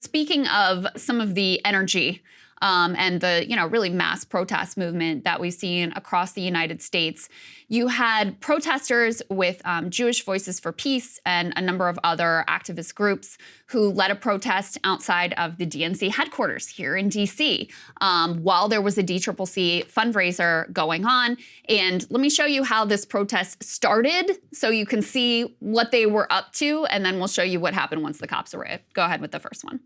Speaking of some of the energy and the really mass protest movement that we've seen across the United States, you had protesters with Jewish Voices for Peace and a number of other activist groups who led a protest outside of the DNC headquarters here in D.C. While there was a DCCC fundraiser going on. And let me show you how this protest started so you can see what they were up to, and then we'll show you what happened once the cops arrived. Go ahead with the first one.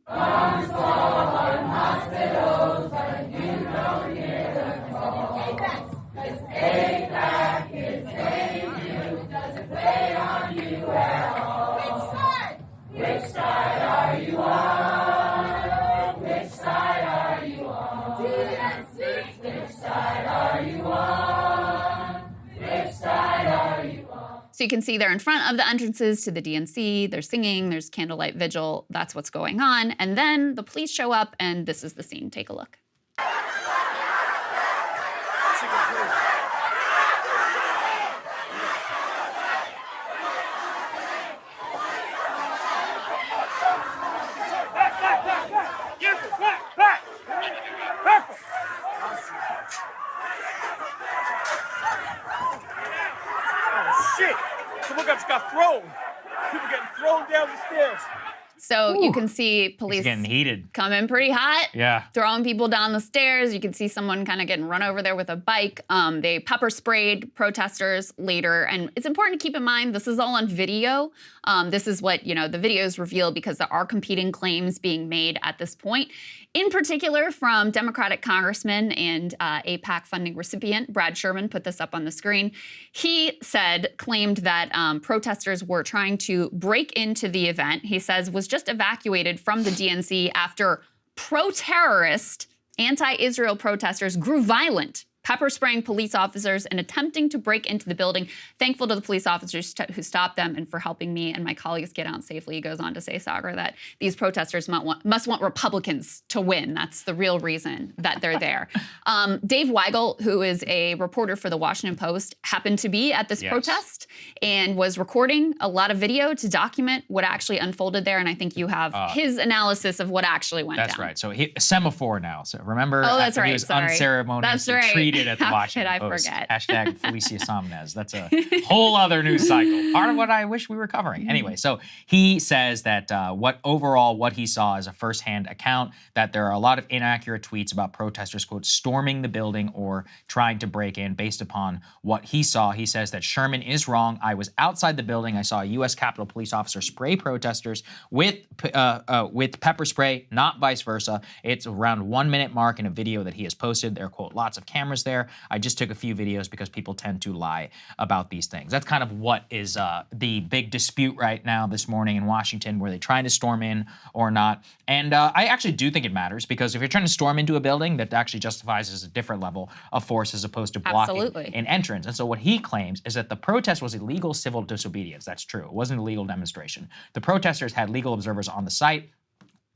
Which side are you on? Which side are you on? DNC. Which side are you on? Which side are you on? So you can see they're in front of the entrances to the DNC. They're singing. There's candlelight vigil. That's what's going on. And then the police show up, and this is the scene. Take a look. Shit! Someone just got thrown. People getting thrown down the stairs. So you can see police getting heated, come in pretty hot, yeah, throwing people down the stairs. You can see someone kind of getting run over there with a bike. They pepper sprayed protesters later. And it's important to keep in mind, this is all on video. This is what, the videos reveal because there are competing claims being made at this point. In particular, from Democratic Congressman and AIPAC funding recipient, Brad Sherman put this up on the screen. He claimed that protesters were trying to break into the event. He says was just evacuated from the DNC after pro-terrorist, anti-Israel protesters grew violent, pepper spraying police officers and attempting to break into the building. Thankful to the police officers who stopped them and for helping me and my colleagues get out safely. He goes on to say, Saagar, that these protesters must want Republicans to win. That's the real reason that they're there. Dave Weigel, who is a reporter for the Washington Post, happened to be at this protest and was recording a lot of video to document what actually unfolded there. And I think you have his analysis of what actually went down. That's right. So a semaphore now. So remember, that's right. He was unceremoniously treated at the Washington Post. Forget? Hashtag Felicia Somnez. That's a whole other news cycle. Part of what I wish we were covering. Anyway, so he says that what he saw is a firsthand account, that there are a lot of inaccurate tweets about protesters, quote, storming the building or trying to break in based upon what he saw. He says that Sherman is wrong. I was outside the building. I saw a U.S. Capitol police officer spray protesters with pepper spray, not vice versa. It's around 1 minute mark in a video that he has posted. There are, quote, lots of cameras there. I just took a few videos because people tend to lie about these things. That's kind of what is the big dispute right now this morning in Washington. Were they trying to storm in or not? And I actually do think it matters, because if you're trying to storm into a building, that actually justifies as a different level of force as opposed to blocking an entrance. And so what he claims is that the protest was illegal civil disobedience. That's true. It wasn't a legal demonstration. The protesters had legal observers on the site.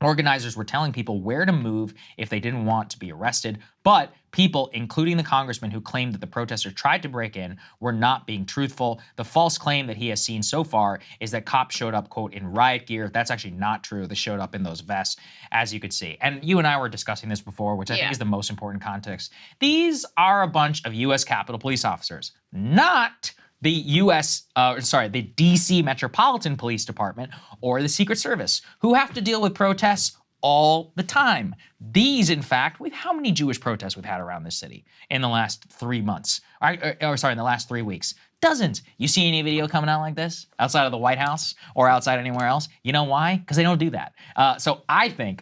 Organizers were telling people where to move if they didn't want to be arrested, but people, including the congressman who claimed that the protesters tried to break in, were not being truthful. The false claim that he has seen so far is that cops showed up, quote, in riot gear. That's actually not true. They showed up in those vests, as you could see. And you and I were discussing this before, which I think is the most important context. These are a bunch of U.S. Capitol Police officers, not the the DC Metropolitan Police Department or the Secret Service, who have to deal with protests all the time. These, in fact, how many Jewish protests we've had around this city in the last 3 months? In the last 3 weeks. Dozens. You see any video coming out like this outside of the White House or outside anywhere else? You know why? Because they don't do that. So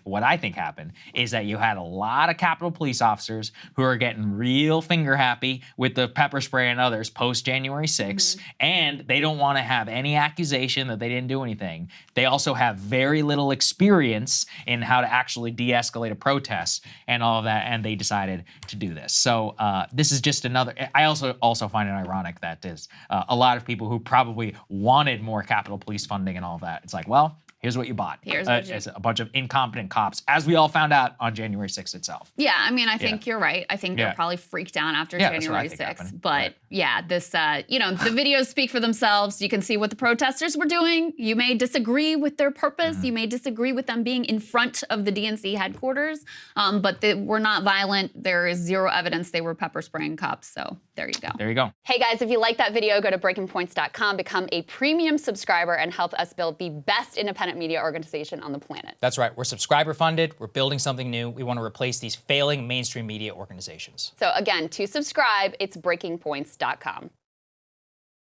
what I think happened is that you had a lot of Capitol Police officers who are getting real finger happy with the pepper spray and others post January 6th, and they don't want to have any accusation that they didn't do anything. They also have very little experience in how to actually de-escalate a protest and all of that, and they decided to do this. So this is just another. I also find it ironic that is a lot of people who probably wanted more Capitol Police funding and all of that. It's like, well, Here's what you bought. Here's what It's a bunch of incompetent cops, as we all found out on January 6th itself. Yeah, I mean, I think you're right. I think they're probably freaked out after January 6th. But yeah, this, you know, the videos speak for themselves. You can see what the protesters were doing. You may disagree with their purpose. You may disagree with them being in front of the DNC headquarters, but they were not violent. There is zero evidence they were pepper spraying cops. So there you go. There you go. Hey guys, if you like that video, go to breakingpoints.com, become a premium subscriber, and help us build the best independent media organization on the planet. That's right. We're subscriber funded. We're building something new. We want to replace these failing mainstream media organizations. So again, to subscribe, it's breakingpoints.com.